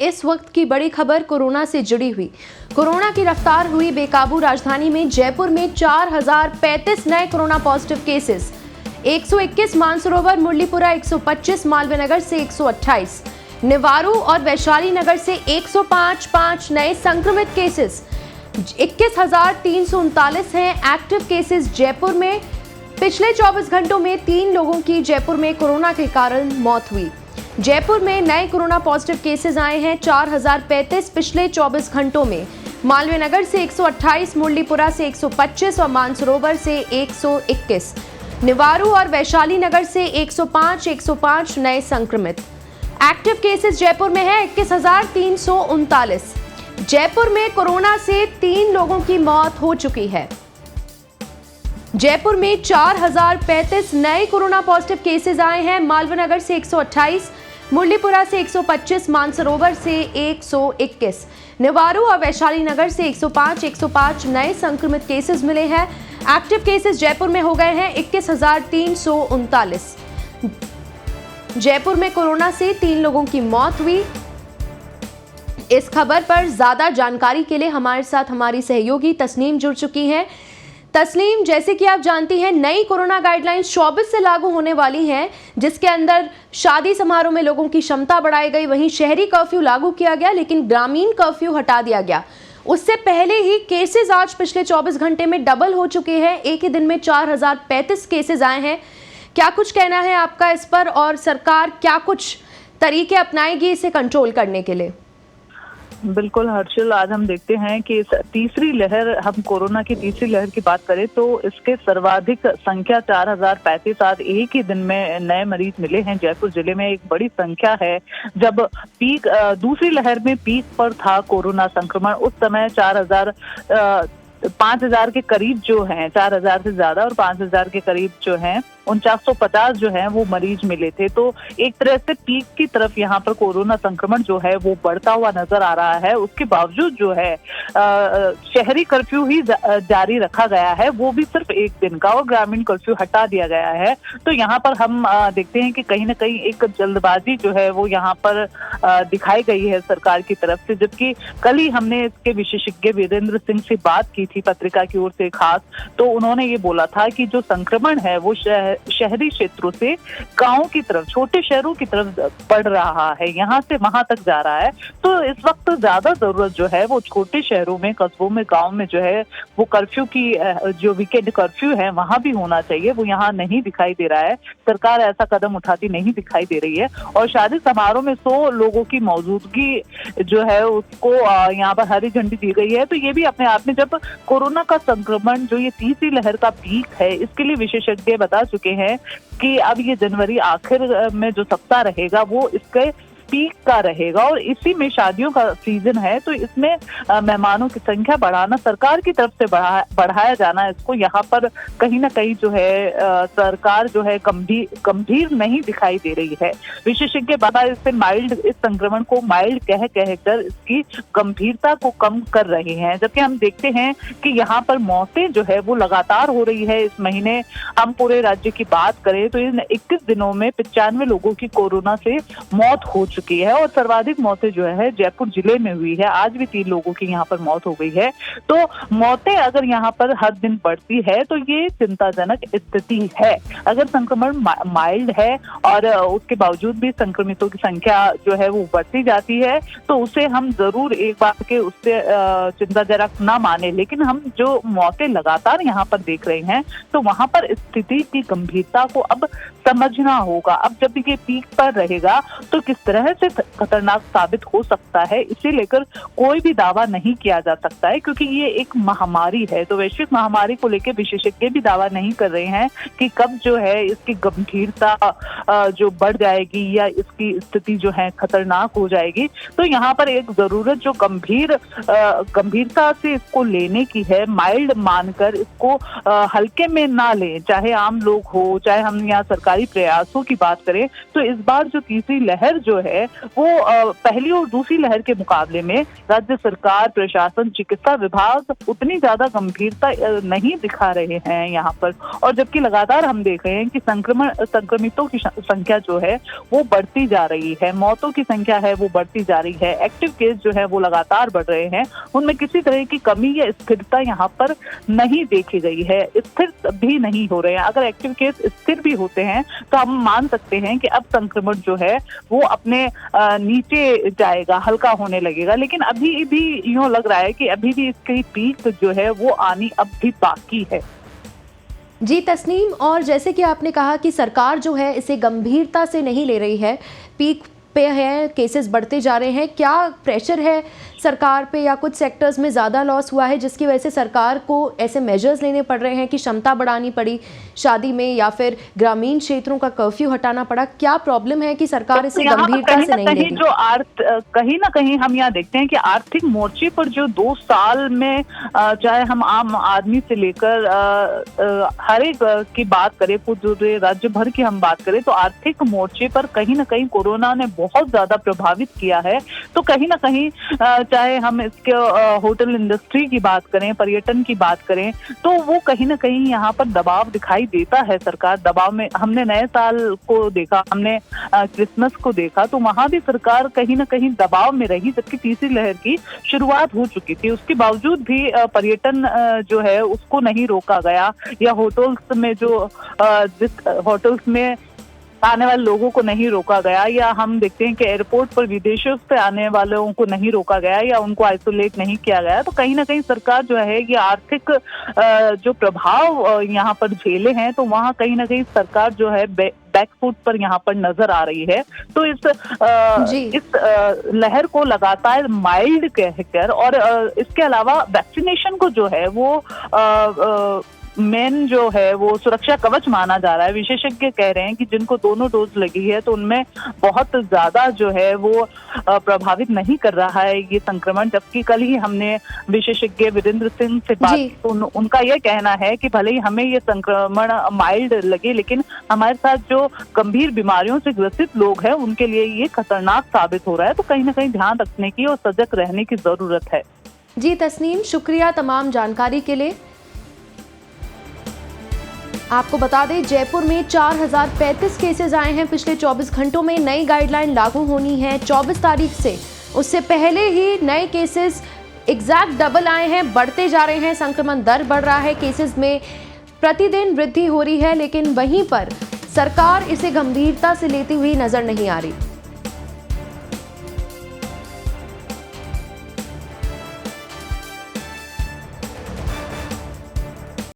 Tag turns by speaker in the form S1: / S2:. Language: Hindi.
S1: इस वक्त की बड़ी खबर कोरोना से जुड़ी हुई। कोरोना की रफ्तार हुई बेकाबू। राजधानी में जयपुर में 4035 नए corona positive cases, 121 Mansarovar Muralipura 125, Malviya Nagar से 128, निवारू और वैशाली नगर से 105 नए संक्रमित केसेस, 21,339 हैं एक्टिव केसेस जयपुर में। पिछले 24 घंटों में 3 लोगों की जयपुर में कोरोना के कारण मौत हुई। जयपुर में नए कोरोना पॉजिटिव केसेस आए हैं 4035 पिछले 24 घंटों में। मालवीय नगर से 128, मुरलीपुरा से 125 और मानसरोवर से 121, निवारू और वैशाली नगर से 105 नए संक्रमित। एक्टिव केसेस जयपुर में है 21,339। जयपुर में कोरोना से 3 लोगों की मौत हो चुकी है। जयपुर में 4035 नए कोरोना पॉजिटिव केसेस आए हैं। मालवीय नगर से 128, मुरलीपुरा से 125, मानसरोवर से 121, निवारू और वैशाली नगर से 105 नए संक्रमित केसेस मिले हैं। एक्टिव केसेस जयपुर में हो गए हैं 21,339। जयपुर में कोरोना से 3 लोगों की मौत हुई। इस खबर पर ज्यादा जानकारी के लिए हमारे साथ हमारी सहयोगी तस्नीम जुड़ चुकी हैं। तस्लीम, जैसे कि आप जानती हैं, नई कोरोना गाइडलाइंस 24 से लागू होने वाली हैं, जिसके अंदर शादी समारोह में लोगों की क्षमता बढ़ाई गई। वहीं शहरी कर्फ्यू लागू किया गया, लेकिन ग्रामीण कर्फ्यू हटा दिया गया। उससे पहले ही केसेस आज पिछले 24 घंटे में डबल हो चुके हैं। एक ही दिन में 4035 केसेस आए हैं। क्या कुछ कहना है आपका इस पर, और सरकार क्या कुछ तरीके अपनाएगी इसे कंट्रोल करने के लिए?
S2: बिल्कुल हर्षल, आज हम देखते हैं कि इस तीसरी लहर, हम कोरोना की तीसरी लहर की बात करें तो इसके सर्वाधिक संख्या 4035 आज एक ही दिन में नए मरीज मिले हैं। जयपुर जिले में एक बड़ी संख्या है। जब पीक दूसरी लहर में पीक पर था कोरोना संक्रमण, उस समय 5,000 के करीब जो हैं, 4,000 से ज्यादा और 5,000 के करीब जो हैं 4950 जो है वो मरीज मिले थे। तो एक तरह से पीक की तरफ यहाँ पर कोरोना संक्रमण जो है वो बढ़ता हुआ नजर आ रहा है। उसके बावजूद जो है शहरी कर्फ्यू ही जारी रखा गया है, वो भी सिर्फ एक दिन का, और ग्रामीण कर्फ्यू हटा दिया गया है। तो यहाँ पर हम देखते हैं कि कहीं ना कहीं एक जल्दबाजी जो है वो यहाँ पर दिखाई गई है सरकार की तरफ से। जबकि कल ही हमने इसके विशेषज्ञ वीरेंद्र सिंह से बात की थी पत्रिका की ओर से खास, तो उन्होंने ये बोला था कि जो संक्रमण है वो शहरी क्षेत्रों से गांवों की तरफ, छोटे शहरों की तरफ बढ़ रहा है, यहाँ से वहां तक जा रहा है। तो इस वक्त ज्यादा जरूरत जो है वो छोटे शहरों में, कस्बों में, गांव में जो है वो कर्फ्यू की, जो वीकेंड कर्फ्यू है वहां भी होना चाहिए। वो यहाँ नहीं दिखाई दे रहा है। सरकार ऐसा कदम उठाती नहीं दिखाई दे रही है। और शादी समारोह में 100 लोगों की मौजूदगी जो है उसको यहाँ पर हरी झंडी दी गई है। तो ये भी अपने आप में, जब कोरोना का संक्रमण जो ये तीसरी लहर का पीक है, इसके लिए विशेषज्ञ बता चुके हैं कि अब ये जनवरी आखिर में जो सप्ताह रहेगा वो इसके पीक का रहेगा, और इसी में शादियों का सीजन है। तो इसमें मेहमानों की संख्या बढ़ाना, सरकार की तरफ से बढ़ाया जाना, इसको यहाँ पर कहीं ना कहीं जो है सरकार जो है गंभीर नहीं दिखाई दे रही है। विशेषज्ञ बाबा इस संक्रमण को माइल्ड कहकर इसकी गंभीरता को कम कर रहे हैं। जबकि हम देखते हैं कि यहाँ पर मौतें जो है वो लगातार हो रही है। इस महीने हम पूरे राज्य की बात करें तो इन 21 दिनों में 95 लोगों की कोरोना से मौत हो चुकी है, और सर्वाधिक मौतें जो है जयपुर जिले में हुई है। आज भी 3 लोगों की यहाँ पर मौत हो गई है। तो मौतें अगर यहाँ पर हर दिन बढ़ती है तो ये चिंताजनक स्थिति है। अगर संक्रमण माइल्ड है और उसके बावजूद भी संक्रमितों की संख्या जो है वो बढ़ती जाती है, तो उसे हम जरूर एक बात के उससे चिंताजनक ना माने। लेकिन हम जो मौतें लगातार यहाँ पर देख रहे हैं, तो वहां पर स्थिति की गंभीरता को अब समझना होगा। अब जब ये पीक पर रहेगा तो किस तरह से खतरनाक साबित हो सकता है, इसे लेकर कोई भी दावा नहीं किया जा सकता है, क्योंकि ये एक महामारी है। तो वैश्विक महामारी को लेकर विशेषज्ञ भी दावा नहीं कर रहे हैं कि कब जो है इसकी गंभीरता जो बढ़ जाएगी या इसकी स्थिति जो है खतरनाक हो जाएगी। तो यहाँ पर एक जरूरत जो गंभीरता से इसको लेने की है, माइल्ड मानकर इसको हल्के में ना लें। चाहे आम लोग हो, चाहे हम यहाँ सरकारी प्रयासों की बात करें, तो इस बार जो तीसरी लहर जो है है वो पहली और दूसरी लहर के मुकाबले में राज्य सरकार, प्रशासन, चिकित्सा विभाग उतनी ज्यादा गंभीरता नहीं दिखा रहे हैं यहाँ पर। और जबकि लगातार हम देख रहे हैं कि संक्रमितों की संख्या जो है वो बढ़ती जा रही है, मौतों की संख्या है वो बढ़ती जा रही है, एक्टिव केस जो है वो लगातार बढ़ रहे हैं, उनमें किसी तरह की कमी या स्थिरता यहाँ पर नहीं देखी गई है, स्थिर भी नहीं हो रहे हैं। अगर एक्टिव केस स्थिर भी होते हैं तो हम मान सकते हैं कि अब संक्रमण जो है वो अपने नीचे जाएगा, हल्का होने लगेगा, लेकिन अभी भी यूं लग रहा है कि अभी भी इसकी पीक जो है वो आनी अब भी बाकी है।
S1: जी तस्नीम, और जैसे कि आपने कहा कि सरकार जो है इसे गंभीरता से नहीं ले रही है, पीक पे है, केसेस बढ़ते जा रहे हैं, क्या प्रेशर है सरकार पे या कुछ सेक्टर्स में ज़्यादा लॉस हुआ है जिसकी वजह से सरकार को ऐसे मेजर्स लेने पड़ रहे हैं कि क्षमता बढ़ानी पड़ी शादी में, या फिर ग्रामीण क्षेत्रों का कर्फ्यू हटाना पड़ा? क्या प्रॉब्लम है कि सरकार इसे गंभीरता से नहीं ले रही?
S2: कहीं ना कहीं हम यहाँ देखते हैं कि आर्थिक मोर्चे पर जो 2 साल में चाहे हम आम आदमी से लेकर हर एक की बात करें, पूरे राज्य भर की हम बात करें, तो आर्थिक मोर्चे पर कहीं ना कहीं कोरोना ने बहुत ज्यादा प्रभावित किया है। तो कहीं ना कहीं चाहे हम इसके होटल इंडस्ट्री की बात करें, पर्यटन की बात करें, तो वो कहीं ना कहीं यहाँ पर दबाव दिखाई देता है। सरकार दबाव में, हमने नए साल को देखा, हमने क्रिसमस को देखा, तो वहां भी सरकार कहीं ना कहीं दबाव में रही, जबकि तीसरी लहर की शुरुआत हो चुकी थी। उसके बावजूद भी पर्यटन जो है उसको नहीं रोका गया, या होटल्स में जिस होटल्स में आने वाले लोगों को नहीं रोका गया, या हम देखते हैं कि एयरपोर्ट पर विदेशों से आने वालों को नहीं रोका गया या उनको आइसोलेट नहीं किया गया। तो कहीं ना कहीं सरकार जो है ये आर्थिक जो प्रभाव यहाँ पर झेले हैं, तो वहाँ कहीं ना कहीं सरकार जो है बैकफुट पर यहाँ पर नजर आ रही है। तो इस लहर को लगातार माइल्ड कहकर, और इसके अलावा वैक्सीनेशन को जो है वो मेन जो है वो सुरक्षा कवच माना जा रहा है। विशेषज्ञ कह रहे हैं कि जिनको दोनों डोज लगी है तो उनमें बहुत ज्यादा जो है वो प्रभावित नहीं कर रहा है ये संक्रमण। जबकि कल ही हमने विशेषज्ञ वीरेंद्र सिंह से बात की, तो उनका यह कहना है कि भले ही हमें ये संक्रमण माइल्ड लगे, लेकिन हमारे साथ जो गंभीर बीमारियों से ग्रसित लोग हैं उनके लिए ये खतरनाक साबित हो रहा है। तो कहीं ना कहीं ध्यान रखने की और सजग रहने की जरूरत है।
S1: जी तस्नीम, शुक्रिया तमाम जानकारी के लिए। आपको बता दें, जयपुर में 4035 केसेस आए हैं पिछले 24 घंटों में। नई गाइडलाइन लागू होनी है 24 तारीख से, उससे पहले ही नए केसेस एग्जैक्ट डबल आए हैं, बढ़ते जा रहे हैं, संक्रमण दर बढ़ रहा है, केसेस में प्रतिदिन वृद्धि हो रही है, लेकिन वहीं पर सरकार इसे गंभीरता से लेती हुई नजर नहीं आ रही।